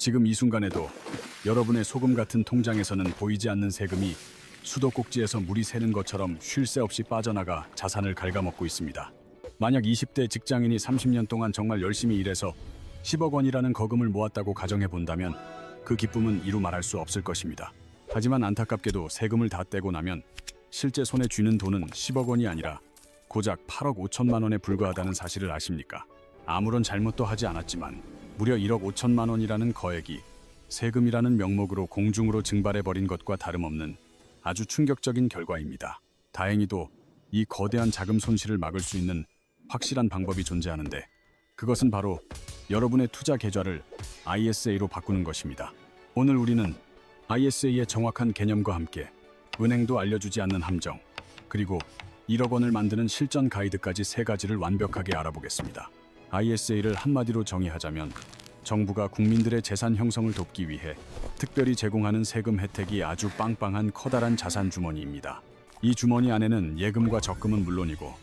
지금 이 순간에도 여러분의 소금 같은 통장에서는 보이지 않는 세금이 수도꼭지에서 물이 새는 것처럼 쉴 새 없이 빠져나가 자산을 갉아먹고 있습니다. 만약 20대 직장인이 30년 동안 정말 열심히 일해서 10억 원이라는 거금을 모았다고 가정해 본다면 그 기쁨은 이루 말할 수 없을 것입니다. 하지만 안타깝게도 세금을 다 떼고 나면 실제 손에 쥐는 돈은 10억 원이 아니라 고작 8억 5천만 원에 불과하다는 사실을 아십니까? 아무런 잘못도 하지 않았지만 무려 1억 5천만 원이라는 거액이 세금이라는 명목으로 공중으로 증발해버린 것과 다름없는 아주 충격적인 결과입니다. 다행히도 이 거대한 자금 손실을 막을 수 있는 확실한 방법이 존재하는데 그것은 바로 여러분의 투자 계좌를 ISA로 바꾸는 것입니다. 오늘 우리는 ISA의 정확한 개념과 함께 은행도 알려주지 않는 함정, 그리고 1억 원을 만드는 실전 가이드까지 세 가지를 완벽하게 알아보겠습니다. ISA를 한마디로 정의하자면 정부가 국민들의 재산 형성을 돕기 위해 특별히 제공하는 세금 혜택이 아주 빵빵한 커다란 자산 주머니입니다. 이 주머니 안에는 예금과 적금은 물론이고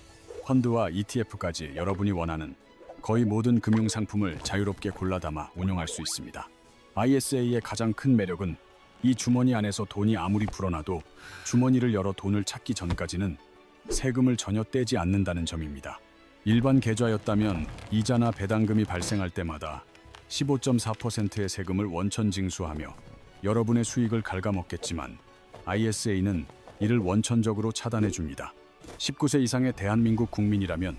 펀드와 ETF까지 여러분이 원하는 거의 모든 금융 상품을 자유롭게 골라 담아 운용할 수 있습니다. ISA의 가장 큰 매력은 이 주머니 안에서 돈이 아무리 불어나도 주머니를 열어 돈을 찾기 전까지는 세금을 전혀 떼지 않는다는 점입니다. 일반 계좌였다면 이자나 배당금이 발생할 때마다 15.4%의 세금을 원천 징수하며 여러분의 수익을 갉아먹겠지만 ISA는 이를 원천적으로 차단해 줍니다. 19세 이상의 대한민국 국민이라면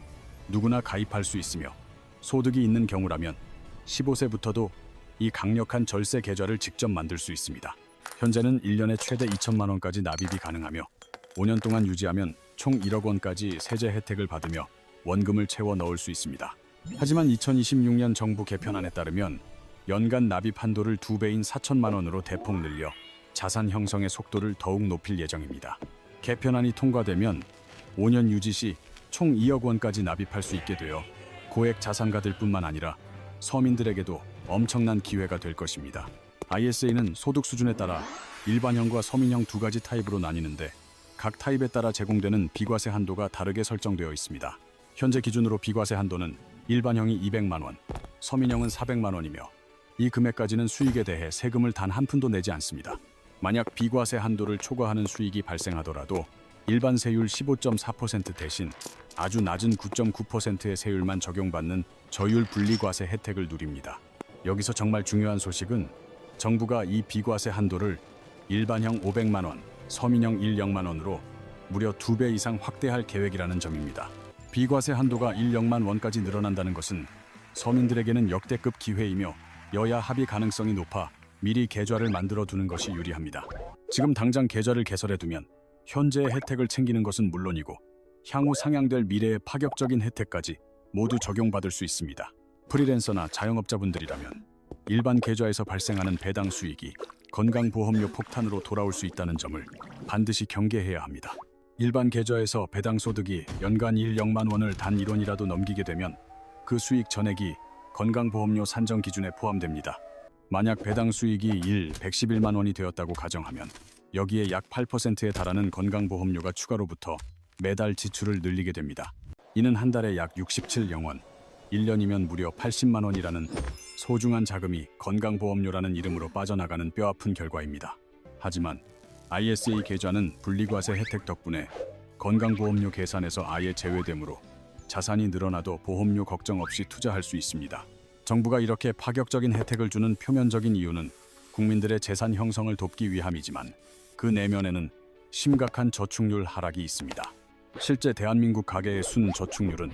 누구나 가입할 수 있으며 소득이 있는 경우라면 15세부터도 이 강력한 절세 계좌를 직접 만들 수 있습니다. 현재는 1년에 최대 2천만 원까지 납입이 가능하며 5년 동안 유지하면 총 1억 원까지 세제 혜택을 받으며 원금을 채워 넣을 수 있습니다. 하지만 2026년 정부 개편안에 따르면 연간 납입 한도를 2배인 4천만 원으로 대폭 늘려 자산 형성의 속도를 더욱 높일 예정입니다. 개편안이 통과되면 5년 유지 시 총 2억 원까지 납입할 수 있게 되어 고액 자산가들 뿐만 아니라 서민들에게도 엄청난 기회가 될 것입니다. ISA는 소득 수준에 따라 일반형과 서민형 두 가지 타입으로 나뉘는데 각 타입에 따라 제공되는 비과세 한도가 다르게 설정되어 있습니다. 현재 기준으로 비과세 한도는 일반형이 200만 원, 서민형은 400만 원이며 이 금액까지는 수익에 대해 세금을 단 한 푼도 내지 않습니다. 만약 비과세 한도를 초과하는 수익이 발생하더라도 일반 세율 15.4% 대신 아주 낮은 9.9%의 세율만 적용받는 저율 분리과세 혜택을 누립니다. 여기서 정말 중요한 소식은 정부가 이 비과세 한도를 일반형 500만 원, 서민형 1억만 원으로 무려 2배 이상 확대할 계획이라는 점입니다. 비과세 한도가 1억만 원까지 늘어난다는 것은 서민들에게는 역대급 기회이며 여야 합의 가능성이 높아 미리 계좌를 만들어 두는 것이 유리합니다. 지금 당장 계좌를 개설해 두면 현재의 혜택을 챙기는 것은 물론이고 향후 상향될 미래의 파격적인 혜택까지 모두 적용받을 수 있습니다. 프리랜서나 자영업자분들이라면 일반 계좌에서 발생하는 배당 수익이 건강보험료 폭탄으로 돌아올 수 있다는 점을 반드시 경계해야 합니다. 일반 계좌에서 배당 소득이 연간 1억만 원을 단 1원이라도 넘기게 되면 그 수익 전액이 건강보험료 산정 기준에 포함됩니다. 만약 배당 수익이 111만 원이 되었다고 가정하면 여기에 약 8%에 달하는 건강보험료가 추가로 붙어 매달 지출을 늘리게 됩니다. 이는 한 달에 약 67영원, 1년이면 무려 80만 원이라는 소중한 자금이 건강보험료라는 이름으로 빠져나가는 뼈아픈 결과입니다. 하지만 ISA 계좌는 분리과세 혜택 덕분에 건강보험료 계산에서 아예 제외되므로 자산이 늘어나도 보험료 걱정 없이 투자할 수 있습니다. 정부가 이렇게 파격적인 혜택을 주는 표면적인 이유는 국민들의 재산 형성을 돕기 위함이지만 그 내면에는 심각한 저축률 하락이 있습니다. 실제 대한민국 가계의 순 저축률은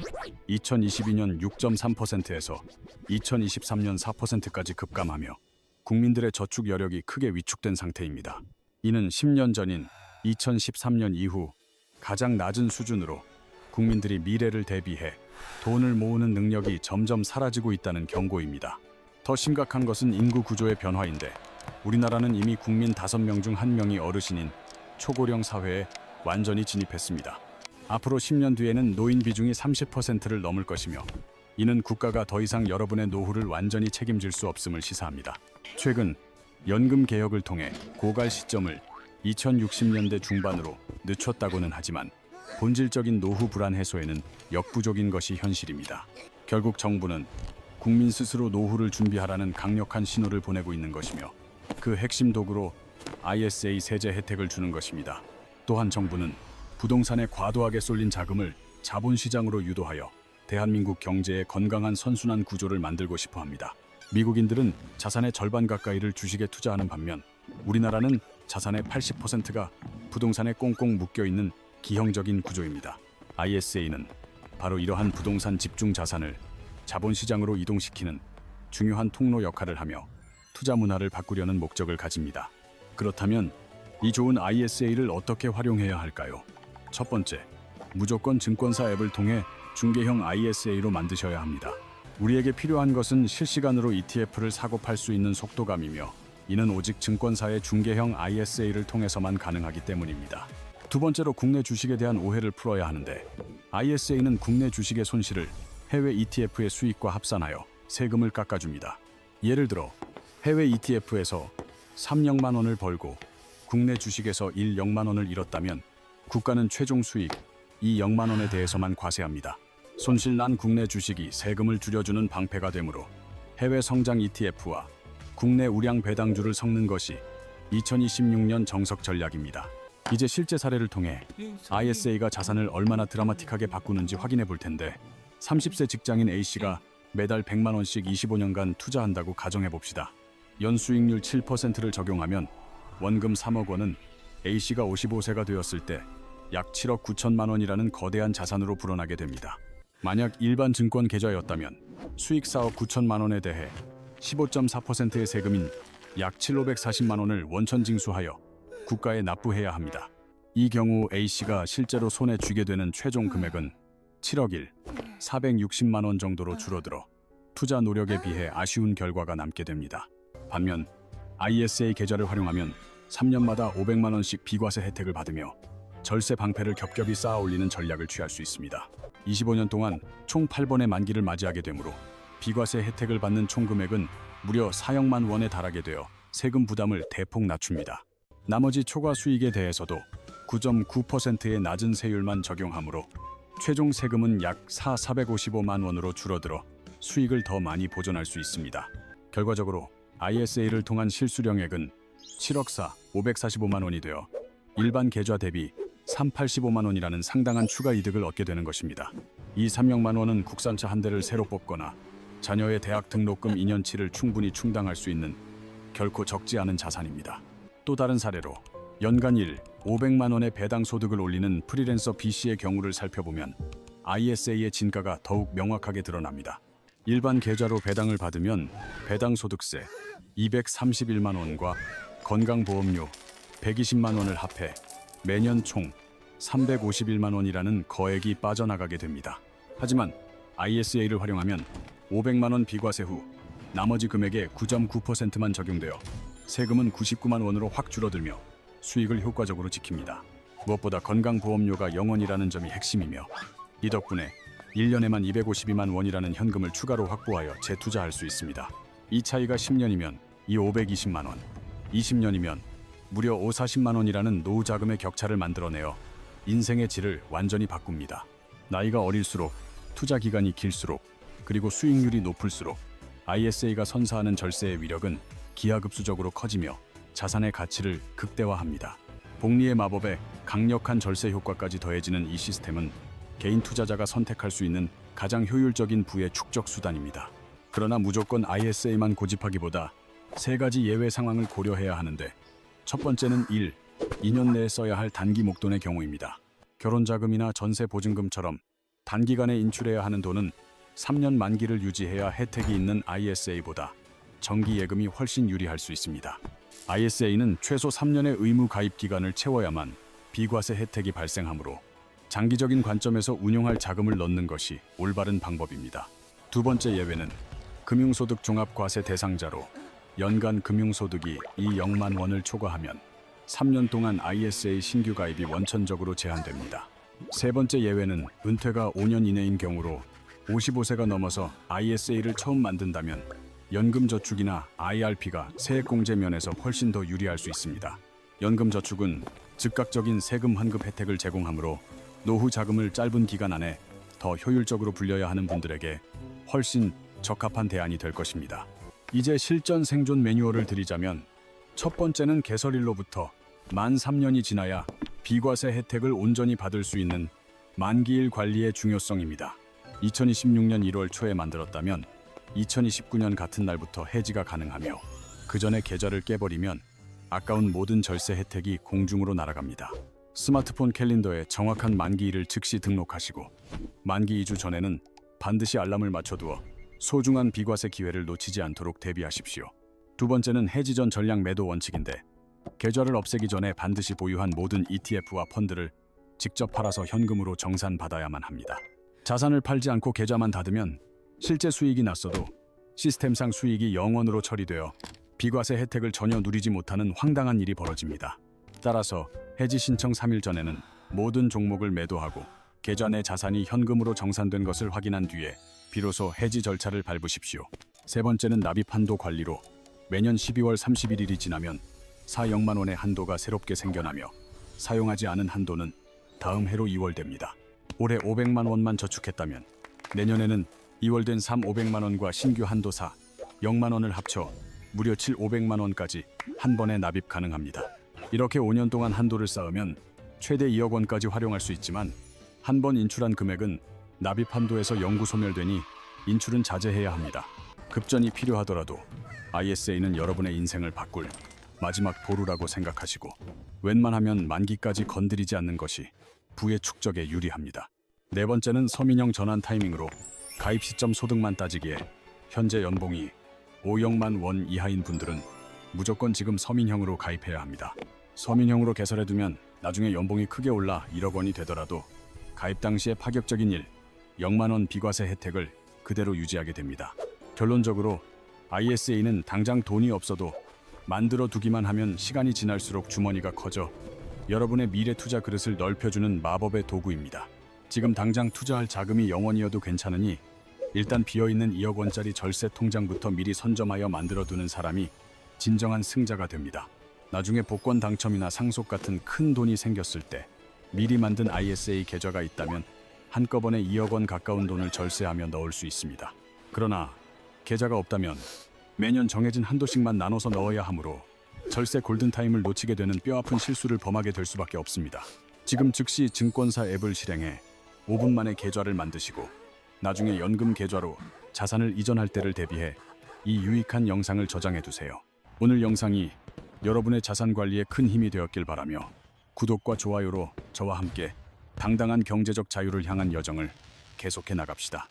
2022년 6.3%에서 2023년 4%까지 급감하며 국민들의 저축 여력이 크게 위축된 상태입니다. 이는 10년 전인 2013년 이후 가장 낮은 수준으로 국민들이 미래를 대비해 돈을 모으는 능력이 점점 사라지고 있다는 경고입니다. 더 심각한 것은 인구 구조의 변화인데 우리나라는 이미 국민 5명 중 1명이 어르신인 초고령 사회에 완전히 진입했습니다. 앞으로 10년 뒤에는 노인 비중이 30%를 넘을 것이며 이는 국가가 더 이상 여러분의 노후를 완전히 책임질 수 없음을 시사합니다. 최근 연금 개혁을 통해 고갈 시점을 2060년대 중반으로 늦췄다고는 하지만 본질적인 노후 불안 해소에는 역부족인 것이 현실입니다. 결국 정부는 국민 스스로 노후를 준비하라는 강력한 신호를 보내고 있는 것이며 그 핵심 도구로 ISA 세제 혜택을 주는 것입니다. 또한 정부는 부동산에 과도하게 쏠린 자금을 자본시장으로 유도하여 대한민국 경제의 건강한 선순환 구조를 만들고 싶어 합니다. 미국인들은 자산의 절반 가까이를 주식에 투자하는 반면 우리나라는 자산의 80%가 부동산에 꽁꽁 묶여있는 기형적인 구조입니다. ISA는 바로 이러한 부동산 집중 자산을 자본시장으로 이동시키는 중요한 통로 역할을 하며 투자 문화를 바꾸려는 목적을 가집니다. 그렇다면 이 좋은 ISA를 어떻게 활용해야 할까요? 첫 번째, 무조건 증권사 앱을 통해 중개형 ISA로 만드셔야 합니다. 우리에게 필요한 것은 실시간으로 ETF를 사고 팔 수 있는 속도감이며 이는 오직 증권사의 중개형 ISA를 통해서만 가능하기 때문입니다. 두 번째로 국내 주식에 대한 오해를 풀어야 하는데 ISA는 국내 주식의 손실을 해외 ETF의 수익과 합산하여 세금을 깎아줍니다. 예를 들어 해외 ETF에서 3억만 원을 벌고 국내 주식에서 1억만 원을 잃었다면 국가는 최종 수익 2억만 원에 대해서만 과세합니다. 손실난 국내 주식이 세금을 줄여주는 방패가 되므로 해외 성장 ETF와 국내 우량 배당주를 섞는 것이 2026년 정석 전략입니다. 이제 실제 사례를 통해 ISA가 자산을 얼마나 드라마틱하게 바꾸는지 확인해 볼 텐데 30세 직장인 A씨가 매달 100만 원씩 25년간 투자한다고 가정해 봅시다. 연수익률 7%를 적용하면 원금 3억 원은 A씨가 55세가 되었을 때 약 7억 9천만 원이라는 거대한 자산으로 불어나게 됩니다. 만약 일반 증권 계좌였다면 수익 4억 9천만 원에 대해 15.4%의 세금인 약 7,540만 원을 원천 징수하여 국가에 납부해야 합니다. 이 경우 A씨가 실제로 손에 쥐게 되는 최종 금액은 7억 1, 460만 원 정도로 줄어들어 투자 노력에 비해 아쉬운 결과가 남게 됩니다. 반면 ISA 계좌를 활용하면 3년마다 500만 원씩 비과세 혜택을 받으며 절세 방패를 겹겹이 쌓아 올리는 전략을 취할 수 있습니다. 25년 동안 총 8번의 만기를 맞이하게 되므로 비과세 혜택을 받는 총 금액은 무려 4억만 원에 달하게 되어 세금 부담을 대폭 낮춥니다. 나머지 초과 수익에 대해서도 9.9%의 낮은 세율만 적용하므로 최종 세금은 약 4,455만 원으로 줄어들어 수익을 더 많이 보존할 수 있습니다. 결과적으로 ISA를 통한 실수령액은 7억 4, 545만 원이 되어 일반 계좌 대비 385만 원이라는 상당한 추가 이득을 얻게 되는 것입니다. 이 3억만 원은 국산차 한 대를 새로 뽑거나 자녀의 대학 등록금 2년치를 충분히 충당할 수 있는 결코 적지 않은 자산입니다. 또 다른 사례로 연간 500만 원의 배당 소득을 올리는 프리랜서 B씨의 경우를 살펴보면 ISA의 진가가 더욱 명확하게 드러납니다. 일반 계좌로 배당을 받으면 배당 소득세 231만 원과 건강보험료 120만 원을 합해 매년 총 351만 원이라는 거액이 빠져나가게 됩니다. 하지만 ISA를 활용하면 500만 원 비과세 후 나머지 금액의 9.9%만 적용되어 세금은 99만 원으로 확 줄어들며 수익을 효과적으로 지킵니다. 무엇보다 건강보험료가 0원이라는 점이 핵심이며 이 덕분에 1년에만 252만 원이라는 현금을 추가로 확보하여 재투자할 수 있습니다. 이 차이가 10년이면 이 520만 원, 20년이면 무려 540만 원이라는 노후 자금의 격차를 만들어내어 인생의 질을 완전히 바꿉니다. 나이가 어릴수록, 투자 기간이 길수록, 그리고 수익률이 높을수록 ISA가 선사하는 절세의 위력은 기하급수적으로 커지며 자산의 가치를 극대화합니다. 복리의 마법에 강력한 절세 효과까지 더해지는 이 시스템은 개인 투자자가 선택할 수 있는 가장 효율적인 부의 축적 수단입니다. 그러나 무조건 ISA만 고집하기보다 세 가지 예외 상황을 고려해야 하는데 첫 번째는 2년 내에 써야 할 단기 목돈의 경우입니다. 결혼자금이나 전세보증금처럼 단기간에 인출해야 하는 돈은 3년 만기를 유지해야 혜택이 있는 ISA보다 정기 예금이 훨씬 유리할 수 있습니다. ISA는 최소 3년의 의무 가입 기간을 채워야만 비과세 혜택이 발생하므로 장기적인 관점에서 운용할 자금을 넣는 것이 올바른 방법입니다. 두 번째 예외는 금융소득 종합과세 대상자로 연간 금융소득이 2억만 원을 초과하면 3년 동안 ISA 신규 가입이 원천적으로 제한됩니다. 세 번째 예외는 은퇴가 5년 이내인 경우로 55세가 넘어서 ISA를 처음 만든다면 연금저축이나 IRP가 세액공제 면에서 훨씬 더 유리할 수 있습니다. 연금저축은 즉각적인 세금 환급 혜택을 제공하므로 노후 자금을 짧은 기간 안에 더 효율적으로 불려야 하는 분들에게 훨씬 적합한 대안이 될 것입니다. 이제 실전 생존 매뉴얼을 드리자면 첫 번째는 개설일로부터 만 3년이 지나야 비과세 혜택을 온전히 받을 수 있는 만기일 관리의 중요성입니다. 2026년 1월 초에 만들었다면 2029년 같은 날부터 해지가 가능하며 그 전에 계좌를 깨버리면 아까운 모든 절세 혜택이 공중으로 날아갑니다. 스마트폰 캘린더에 정확한 만기일을 즉시 등록하시고 만기 2주 전에는 반드시 알람을 맞춰두어 소중한 비과세 기회를 놓치지 않도록 대비하십시오. 두 번째는 해지 전 전량 매도 원칙인데 계좌를 없애기 전에 반드시 보유한 모든 ETF와 펀드를 직접 팔아서 현금으로 정산받아야만 합니다. 자산을 팔지 않고 계좌만 닫으면 실제 수익이 났어도 시스템상 수익이 0원으로 처리되어 비과세 혜택을 전혀 누리지 못하는 황당한 일이 벌어집니다. 따라서 해지 신청 3일 전에는 모든 종목을 매도하고 계좌 내 자산이 현금으로 정산된 것을 확인한 뒤에 비로소 해지 절차를 밟으십시오. 세 번째는 납입 한도 관리로 매년 12월 31일이 지나면 4억만 원의 한도가 새롭게 생겨나며 사용하지 않은 한도는 다음 해로 이월됩니다. 올해 500만 원만 저축했다면 내년에는 이월된 500만 원과 신규 한도 4억만 원을 합쳐 무려 500만 원까지 한 번에 납입 가능합니다. 이렇게 5년 동안 한도를 쌓으면 최대 2억 원까지 활용할 수 있지만 한 번 인출한 금액은 납입 한도에서 영구 소멸되니 인출은 자제해야 합니다. 급전이 필요하더라도 ISA는 여러분의 인생을 바꿀 마지막 보루라고 생각하시고 웬만하면 만기까지 건드리지 않는 것이 부의 축적에 유리합니다. 네 번째는 서민형 전환 타이밍으로 가입 시점 소득만 따지기에 현재 연봉이 5억만 원 이하인 분들은 무조건 지금 서민형으로 가입해야 합니다. 서민형으로 개설해두면 나중에 연봉이 크게 올라 1억 원이 되더라도 가입 당시에 파격적인 1억만 원 비과세 혜택을 그대로 유지하게 됩니다. 결론적으로 ISA는 당장 돈이 없어도 만들어 두기만 하면 시간이 지날수록 주머니가 커져 여러분의 미래 투자 그릇을 넓혀주는 마법의 도구입니다. 지금 당장 투자할 자금이 0원이어도 괜찮으니 일단 비어있는 2억 원짜리 절세 통장부터 미리 선점하여 만들어두는 사람이 진정한 승자가 됩니다. 나중에 복권 당첨이나 상속 같은 큰 돈이 생겼을 때 미리 만든 ISA 계좌가 있다면 한꺼번에 2억 원 가까운 돈을 절세하며 넣을 수 있습니다. 그러나 계좌가 없다면 매년 정해진 한도씩만 나눠서 넣어야 하므로 절세 골든타임을 놓치게 되는 뼈아픈 실수를 범하게 될 수밖에 없습니다. 지금 즉시 증권사 앱을 실행해 5분 만에 계좌를 만드시고 나중에 연금 계좌로 자산을 이전할 때를 대비해 이 유익한 영상을 저장해 두세요. 오늘 영상이 여러분의 자산 관리에 큰 힘이 되었길 바라며 구독과 좋아요로 저와 함께 당당한 경제적 자유를 향한 여정을 계속해 나갑시다.